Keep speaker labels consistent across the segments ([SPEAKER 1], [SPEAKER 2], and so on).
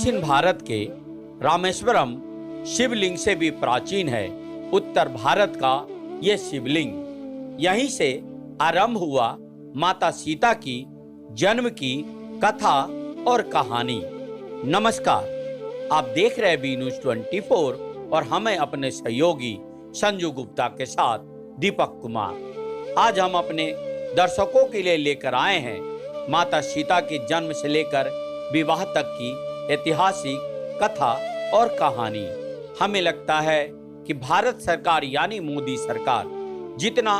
[SPEAKER 1] दक्षिण भारत के रामेश्वरम शिवलिंग से भी प्राचीन है। उत्तर भारत का यह शिवलिंग, यहीं से आरंभ हुआ माता सीता की जन्म की कथा और कहानी। नमस्कार, आप देख रहे हैं बी न्यूज 24 और हमें अपने सहयोगी संजू गुप्ता के साथ दीपक कुमार। आज हम अपने दर्शकों के लिए लेकर आए हैं माता सीता की जन्म से लेकर विवाह तक की ऐतिहासिक कथा और कहानी। हमें लगता है कि भारत सरकार यानी मोदी सरकार जितना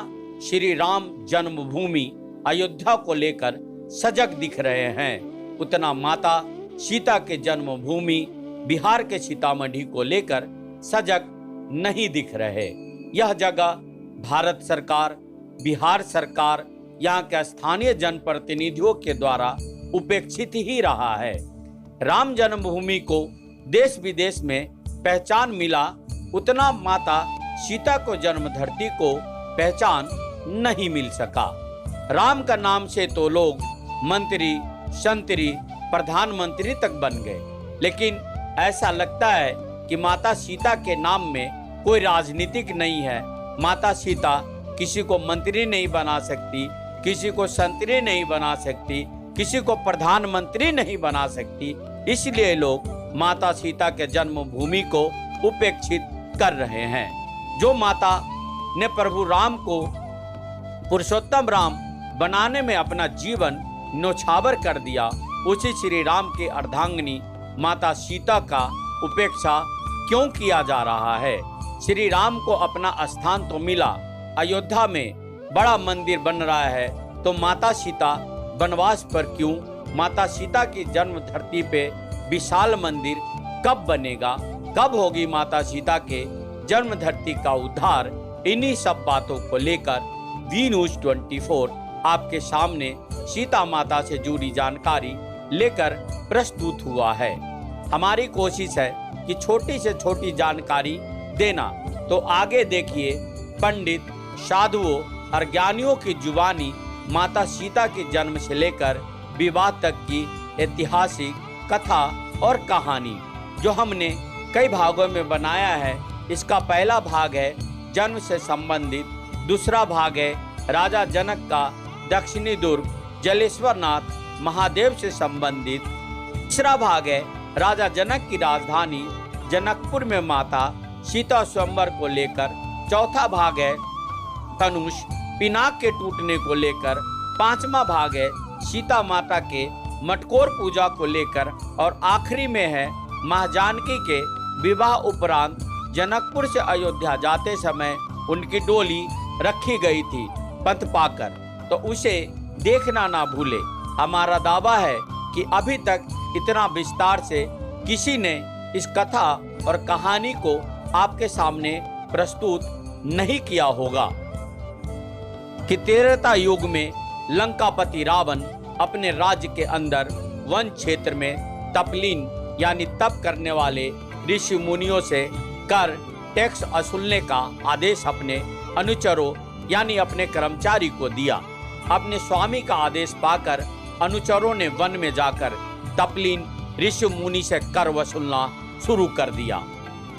[SPEAKER 1] श्री राम जन्मभूमि अयोध्या को लेकर सजग दिख रहे हैं, उतना माता सीता के जन्मभूमि बिहार के सीतामढ़ी को लेकर सजग नहीं दिख रहे। यह जगह भारत सरकार, बिहार सरकार, यहाँ के स्थानीय जनप्रतिनिधियों के द्वारा उपेक्षित ही रहा है। राम जन्मभूमि को देश विदेश में पहचान मिला, उतना माता सीता को जन्म धरती को पहचान नहीं मिल सका। राम का नाम से तो लोग मंत्री, संतरी, प्रधानमंत्री तक बन गए, लेकिन ऐसा लगता है कि माता सीता के नाम में कोई राजनीतिक नहीं है। माता सीता किसी को मंत्री नहीं बना सकती, किसी को संतरी नहीं बना सकती, किसी को प्रधानमंत्री नहीं बना सकती। इसलिए लोग माता सीता के जन्मभूमि को उपेक्षित कर रहे हैं। जो माता ने प्रभु राम को पुरुषोत्तम राम बनाने में अपना जीवन न्योछावर कर दिया, उसी श्री राम के अर्धांगिनी माता सीता का उपेक्षा क्यों किया जा रहा है? श्री राम को अपना स्थान तो मिला, अयोध्या में बड़ा मंदिर बन रहा है, तो माता सीता वनवास पर क्यों? माता सीता की जन्म धरती पे विशाल मंदिर कब बनेगा? कब होगी माता सीता के जन्म धरती का उद्धार? इन्हीं सब बातों को लेकर बी न्यूज 24 आपके सामने सीता माता से जुड़ी जानकारी लेकर प्रस्तुत हुआ है। हमारी कोशिश है कि छोटी से छोटी जानकारी देना, तो आगे देखिए पंडित, साधुओं और ज्ञानियों की जुबानी माता सीता के जन्म से लेकर विवाह तक की ऐतिहासिक कथा और कहानी, जो हमने कई भागों में बनाया है। इसका पहला भाग है जन्म से संबंधित, दूसरा भाग है राजा जनक का दक्षिणी दुर्ग जलेश्वरनाथ महादेव से संबंधित, तीसरा भाग है राजा जनक की राजधानी जनकपुर में माता सीता स्वयंवर को लेकर, चौथा भाग है धनुष पिनाक के टूटने को लेकर, पांचवा भाग है सीता माता के मटकोर पूजा को लेकर, और आखिरी में है महाजानकी के विवाह उपरांत जनकपुर से अयोध्या जाते समय उनकी डोली रखी गई थी पंथ पाकर, तो उसे देखना ना भूले। हमारा दावा है कि अभी तक इतना विस्तार से किसी ने इस कथा और कहानी को आपके सामने प्रस्तुत नहीं किया होगा कि त्रेता युग में लंकापति रावण अपने राज्य के अंदर वन क्षेत्र में तपलीन यानी तप करने वाले ऋषि मुनियों से कर टैक्स वसूलने का आदेश अपने अनुचरों यानी अपने कर्मचारी को दिया। अपने स्वामी का आदेश पाकर अनुचरों ने वन में जाकर तपलीन ऋषि मुनि से कर वसूलना शुरू कर दिया।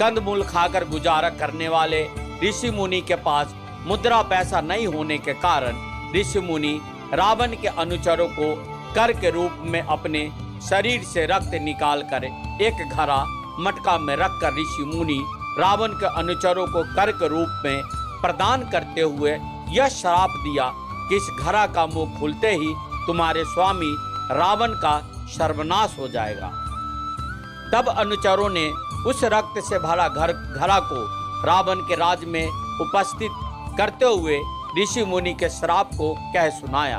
[SPEAKER 1] कंदमूल खाकर गुजारा करने वाले ऋषि मुनि के पास मुद्रा पैसा नहीं होने के कारण ऋषि मुनि रावण के अनुचरों को कर के रूप में अपने शरीर से रक्त निकालकर एक घड़ा मटका में रखकर ऋषि मुनि रावण के अनुचरों को कर के रूप में प्रदान करते हुए यह श्राप दिया कि इस घड़ा का मुंह खुलते ही तुम्हारे स्वामी रावण का सर्वनाश हो जाएगा। तब अनुचरों ने उस रक्त से भरा घड़ा को रावण के राज में उपस्थित करते हुए ऋषि मुनि के श्राप को कह सुनाया।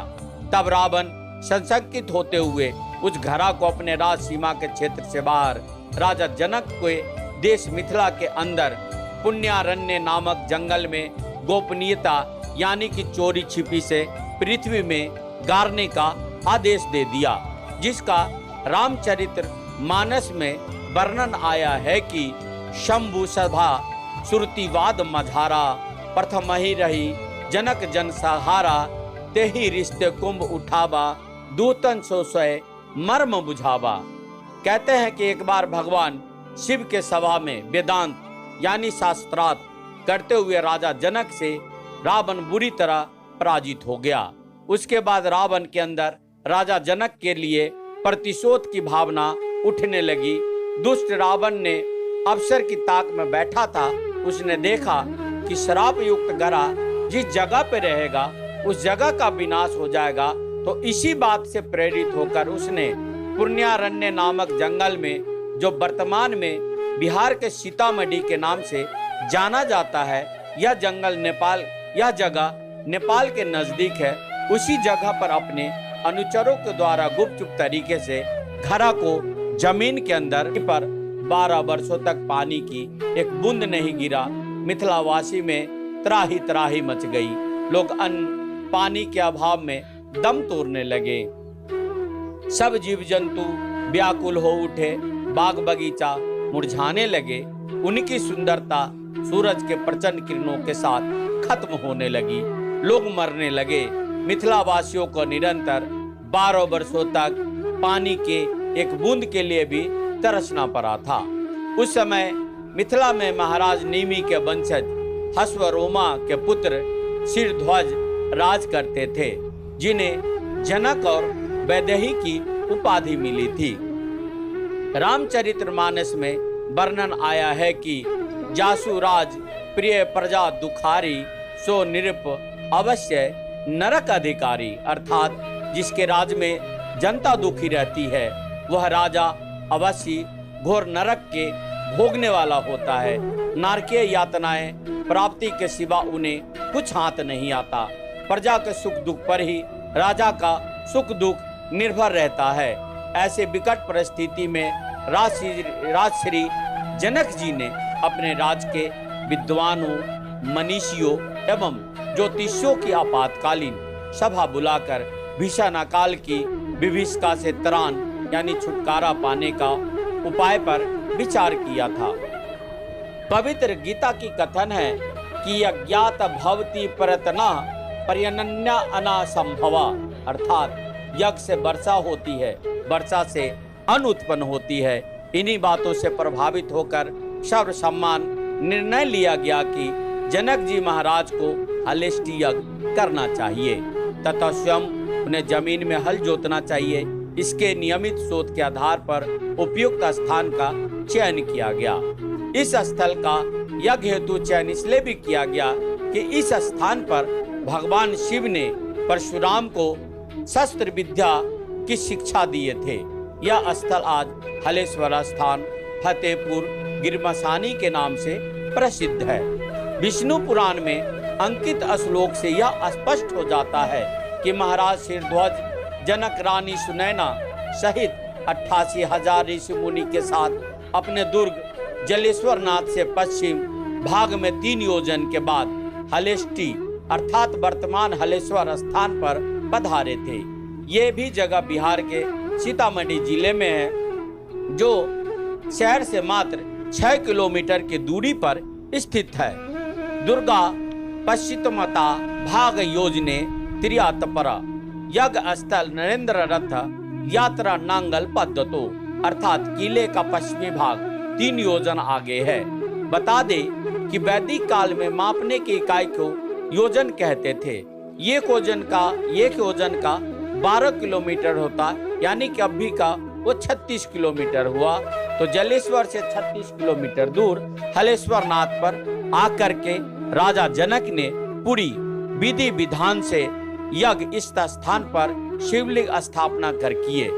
[SPEAKER 1] तब रावण संशंकित होते हुए उस घड़ा को अपने राज सीमा के क्षेत्र से बाहर राजा जनक के देश मिथिला के अंदर पुण्यारण्य नामक जंगल में गोपनीयता यानी कि चोरी छिपी से पृथ्वी में गाड़ने का आदेश दे दिया, जिसका रामचरित्र मानस में वर्णन आया है कि शंभु सभा सुरतिवाद मझारा, प्रथम ही रही जनक जन सहारा, तेहि रिश्ते कुंभ उठावा, दूतन सो स्वय मर्म बुझावा। कहते हैं कि एक बार भगवान शिव के सभा में वेदांत यानी शास्त्रार्थ करते हुए राजा जनक से रावण बुरी तरह पराजित हो गया। उसके बाद रावण के अंदर राजा जनक के लिए प्रतिशोध की भावना उठने लगी। दुष्ट रावण ने अवसर की ताक में बैठा था। उसने देखा कि श्राप युक्त गरा जिस जगह पे रहेगा उस जगह का विनाश हो जाएगा, तो इसी बात से प्रेरित होकर उसने पुण्यारण्य नामक जंगल में, जो वर्तमान में बिहार के सीतामढ़ी के नाम से जाना जाता है, यह जंगल यह जगह नेपाल के नजदीक है, उसी जगह पर अपने अनुचरों के द्वारा गुपचुप तरीके से घड़ा को जमीन के अंदर पर 12 वर्षों तक पानी की एक बूंद नहीं गिरा। मिथिलावासी में त्राही त्राही मच गई। लोग अन्न पानी के अभाव में दम तोड़ने लगे। सब जीव जंतु व्याकुल हो उठे। बाग बगीचा मुरझाने लगे। उनकी सुंदरता सूरज के प्रचंड किरणों के साथ खत्म होने लगी। लोग मरने लगे। मिथिलावासियों को निरंतर 12 वर्षों तक पानी के एक बूंद के लिए भी तरसना पड़ा था। उस समय मिथिला में महाराज नेमी के वंशज हस्वरोमा के पुत्र शिरध्वज राज करते थे, जिन्हें जनक और वैदेही की उपाधि मिली थी। रामचरितमानस में वर्णन आया है कि जासुराज प्रिय प्रजा दुखारी, सो निरप अवश्य नरक अधिकारी, अर्थात जिसके राज में जनता दुखी रहती है वह राजा अवश्य घोर नरक के भोगने वाला होता है। नारकीय यातनाएं प्राप्ति के सिवा उन्हें कुछ हाथ नहीं आता। प्रजा के सुख दुख पर ही राजा का सुख दुख निर्भर रहता है। ऐसे विकट परिस्थिति में राजश्री जनक जी ने अपने राज के विद्वानों, मनीषियों एवं ज्योतिषियों की आपातकालीन सभा बुलाकर भीषण अकाल की विभीषिका से त्राण यानी छुटकारा पाने का उपाय पर विचार किया था। पवित्र गीता की कथन है कि अज्ञात भवति प्रयत्ना पर्यनन्या अनासंभवा, अर्थात यज्ञ से वर्षा होती है, वर्षा से अन्न उत्पन्न होती है। इन्हीं बातों से प्रभावित होकर सर्वसम्मान निर्णय लिया गया कि जनक जी महाराज को हलेष्टि यज्ञ करना चाहिए तथा स्वयं उन्हें जमीन में हल जोतना चाहिए। इसके नियमित शोध के आधार पर उपयुक्त स्थान का चयन किया गया। इस स्थल का यज्ञ हेतु चयन इसलिए भी किया गया कि इस स्थान पर भगवान शिव ने परशुराम को शस्त्र विद्या की शिक्षा दिए थे। यह स्थल आज हलेश्वर स्थान फतेहपुर गिरमसानी के नाम से प्रसिद्ध है। विष्णु पुराण में अंकित श्लोक से यह स्पष्ट हो जाता है कि महाराज शिरध्वज जनक रानी सुनैना सहित 88,000 ऋषि मुनि के साथ अपने दुर्ग जलेश्वर नाथ से पश्चिम भाग में 3 योजन के बाद हलेष्टि अर्थात वर्तमान हलेश्वर स्थान पर पधारे थे। ये भी जगह बिहार के सीतामढ़ी जिले में है, जो शहर से मात्र 6 किलोमीटर की दूरी पर स्थित है। दुर्गा पश्चिमता भाग योजने त्रियातपरा यज्ञ स्थल नरेंद्र रथ यात्रा नांगल पद्धतो, अर्थात किले का पश्चिमी भाग 3 योजन आगे है। बता दे कि वैदिक काल में मापने की इकाई को योजन कहते थे। ये योजन का 12 किलोमीटर होता, यानी कि अभी का वो 36 किलोमीटर हुआ। तो जलेश्वर से 36 किलोमीटर दूर हलेश्वर नाथ पर आकर के राजा जनक ने पूरी विधि विधान से यज्ञ इस स्थान पर शिवलिंग स्थापना कर किए।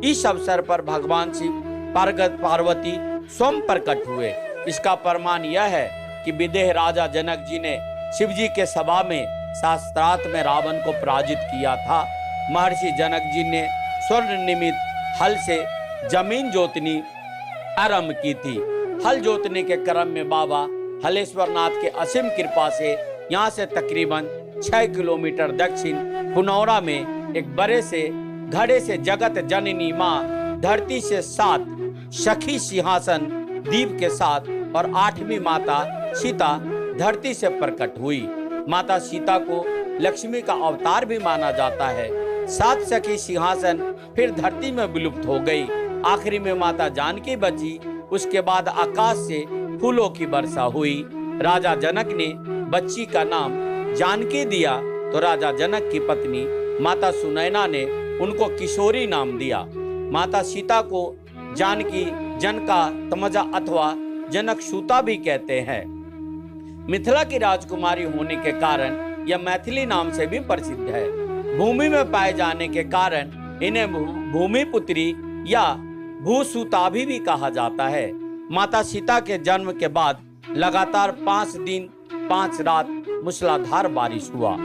[SPEAKER 1] इस अवसर पर भगवान शिव पार्वती स्वयं प्रकट हुए। इसका प्रमाण यह है कि विदेह राजा जनक जी ने शिव जी के सभा में शास्त्रार्थ में रावण को पराजित किया था। महर्षि जनक जी ने स्वर्ण निमित्त हल से जमीन जोतनी आरंभ की थी। हल जोतने के क्रम में बाबा हलेश्वर नाथ के असीम कृपा से यहाँ से तकरीबन 6 किलोमीटर दक्षिण पुनौरा में एक बड़े से घड़े से जगत जननी माँ धरती से 7 सखी सिंहासन दीप के साथ और 8वीं माता सीता धरती से प्रकट हुई। माता सीता को लक्ष्मी का अवतार भी माना जाता है। 7 सखी सिंहासन फिर धरती में विलुप्त हो गई। आखिरी में माता जानकी बची। उसके बाद आकाश से फूलों की वर्षा हुई। राजा जनक ने बच्ची का नाम जानकी दिया तो राजा जनक की पत्नी माता सुनैना ने उनको किशोरी नाम दिया। माता सीता को जानकी, जनका, तमजा अथवा जनक सूता भी कहते हैं। मिथिला की राजकुमारी होने के कारण यह मैथिली नाम से भी प्रसिद्ध है। भूमि में पाए जाने के कारण इन्हें भूमिपुत्री या भूसुता भी कहा जाता है। माता सीता के जन्म के बाद लगातार 5 दिन 5 रात मूसलाधार बारिश हुआ।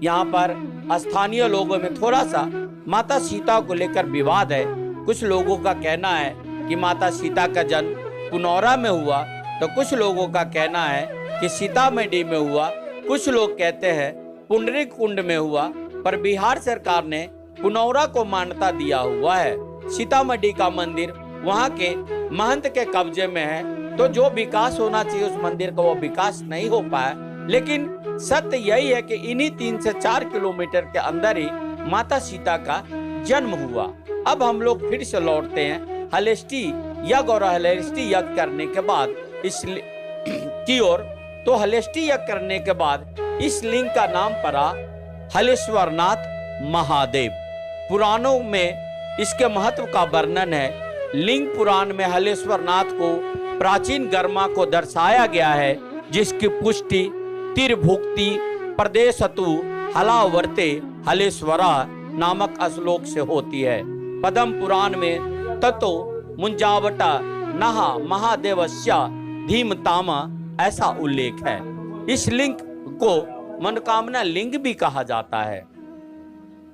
[SPEAKER 1] यहाँ पर स्थानीय लोगों में थोड़ा सा माता सीता को लेकर विवाद है। कुछ लोगों का कहना है कि माता सीता का जन्म पुनौरा में हुआ, तो कुछ लोगों का कहना है कि सीतामढ़ी में हुआ। कुछ लोग कहते हैं पुंडरीक कुंड में हुआ, पर बिहार सरकार ने पुनौरा को मान्यता दिया हुआ है। सीतामढ़ी का मंदिर वहां के महंत के कब्जे में है, तो जो विकास होना चाहिए उस मंदिर का वो विकास नहीं हो पाया। लेकिन सत्य यही है कि इन्हीं 3 से 4 किलोमीटर के अंदर ही माता सीता का जन्म हुआ। अब हम लोग फिर से लौटते हैं हलेष्टी यज्ञ और हलेष्टी यज्ञ करने के बाद इस की ओर। तो हलेष्टी यज्ञ करने के बाद इस लिंग का नाम पड़ा हलेश्वरनाथ महादेव। पुराणों में इसके महत्व का वर्णन है। लिंग पुराण में हलेश्वरनाथ को प्राचीन गर्मा को दर्शाया गया है, जिसकी पुष्टि तिरभुक्ति प्रदेशतु हलावर्ते हलेश्वरा नामक श्लोक से होती है। पद्म पुराण में ततो मुंजावटा नहा महादेवस्या धीमतामा ऐसा उल्लेख है। इस लिंग को मनोकामना लिंग भी कहा जाता है।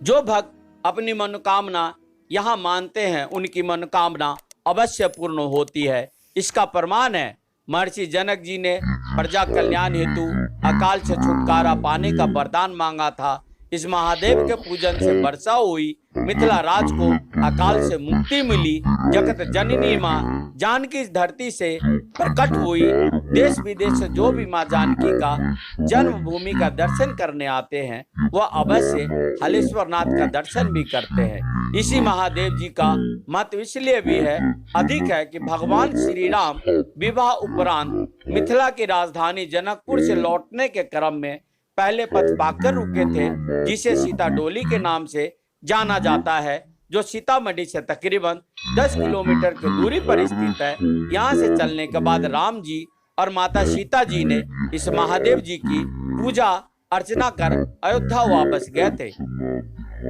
[SPEAKER 1] जो भक्त अपनी मनोकामना यहाँ मानते हैं उनकी मनोकामना अवश्य पूर्ण होती है। इसका प्रमाण है महर्षि जनक जी ने प्रजा कल्याण हेतु अकाल से छुटकारा पाने का वरदान मांगा था। इस महादेव के पूजन से वर्षा हुई, मिथिला राज को अकाल से मुक्ति मिली। जगत जननी माँ जानकी इस धरती से प्रकट हुई। देश विदेश से जो भी माँ जानकी का जन्मभूमि का दर्शन करने आते हैं वह अवश्य हलेश्वरनाथ का दर्शन भी करते हैं। इसी महादेव जी का महत्व इसलिए भी है अधिक है कि भगवान श्री राम विवाह उपरांत मिथिला की राजधानी जनकपुर से लौटने के क्रम में पहले पथ पाकर रुके थे, जिसे सीता डोली के नाम से जाना जाता है, जो सीतामढ़ी से तकरीबन 10 किलोमीटर की दूरी पर स्थित है। यहाँ से चलने के बाद राम जी और माता सीता जी ने इस महादेव जी की पूजा अर्चना कर अयोध्या वापस गए थे।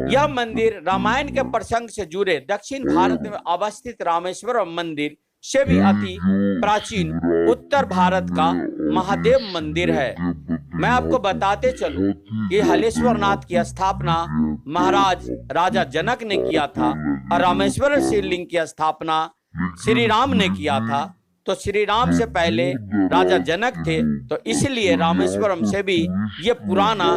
[SPEAKER 1] यह मंदिर रामायण के प्रसंग से जुड़े दक्षिण भारत में अवस्थित रामेश्वरम मंदिर से भी अति प्राचीन उत्तर भारत का महादेव मंदिर है। मैं आपको बताते चलूं कि हलेश्वरनाथ की स्थापना महाराज राजा जनक ने किया था और रामेश्वर शिवलिंग की स्थापना श्री राम ने किया था। तो श्री राम से पहले राजा जनक थे, तो इसलिए रामेश्वरम से भी ये पुराना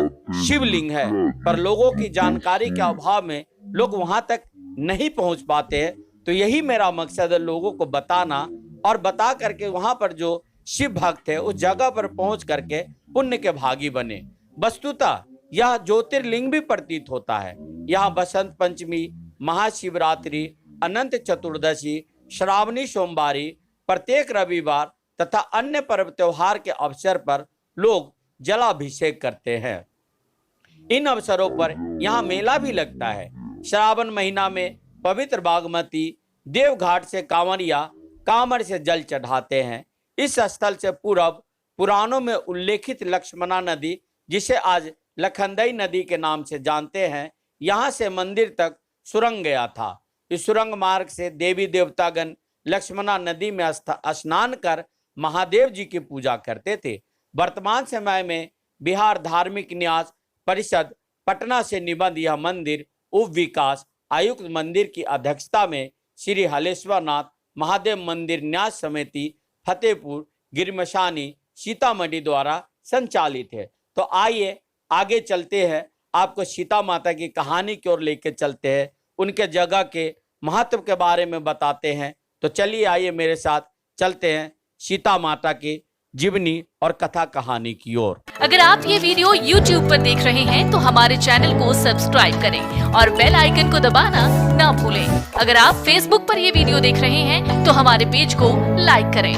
[SPEAKER 1] शिवलिंग है। पर लोगों की जानकारी के अभाव में लोग वहां तक नहीं पहुंच पाते हैं। तो यही मेरा मकसद है, लोगों को बताना और बता करके वहां पर जो शिव भक्त है उस जगह पर पहुंच करके पुण्य के भागी बने। वस्तुतः यह ज्योतिर्लिंग भी प्रतीत होता है। यहाँ बसंत पंचमी, महाशिवरात्रि, अनंत चतुर्दशी, श्रावणी सोमवारी, प्रत्येक रविवार तथा अन्य पर्व त्योहार के अवसर पर लोग जलाभिषेक करते हैं। इन अवसरों पर यहाँ मेला भी लगता है। श्रावण महीना में पवित्र बागमती देवघाट से कांवरिया कांवर से जल चढ़ाते हैं। इस स्थल से पूर्व पुराणों में उल्लेखित लक्ष्मणा नदी, जिसे आज लखनदई नदी के नाम से जानते हैं, यहाँ से मंदिर तक सुरंग गया था। इस सुरंग मार्ग से देवी देवतागण लक्ष्मणा नदी में स्नान कर महादेव जी की पूजा करते थे। वर्तमान समय में बिहार धार्मिक न्यास परिषद पटना से निबंध यह मंदिर उप विकास आयुक्त मंदिर की अध्यक्षता में श्री हलेश्वरनाथ महादेव मंदिर न्यास समिति फतेहपुर गिरमशानी सीतामढ़ी द्वारा संचालित है। तो आइए आगे चलते हैं, आपको सीता माता की कहानी की ओर लेकर चलते हैं, उनके जगह के महत्व के बारे में बताते हैं। तो चलिए आइए मेरे साथ चलते हैं सीता माता की जीवनी और कथा कहानी की ओर।
[SPEAKER 2] अगर आप ये वीडियो YouTube पर देख रहे हैं तो हमारे चैनल को सब्सक्राइब करें और बेल आइकन को दबाना ना भूलें। अगर आप Facebook पर ये वीडियो देख रहे हैं तो हमारे पेज को लाइक करें।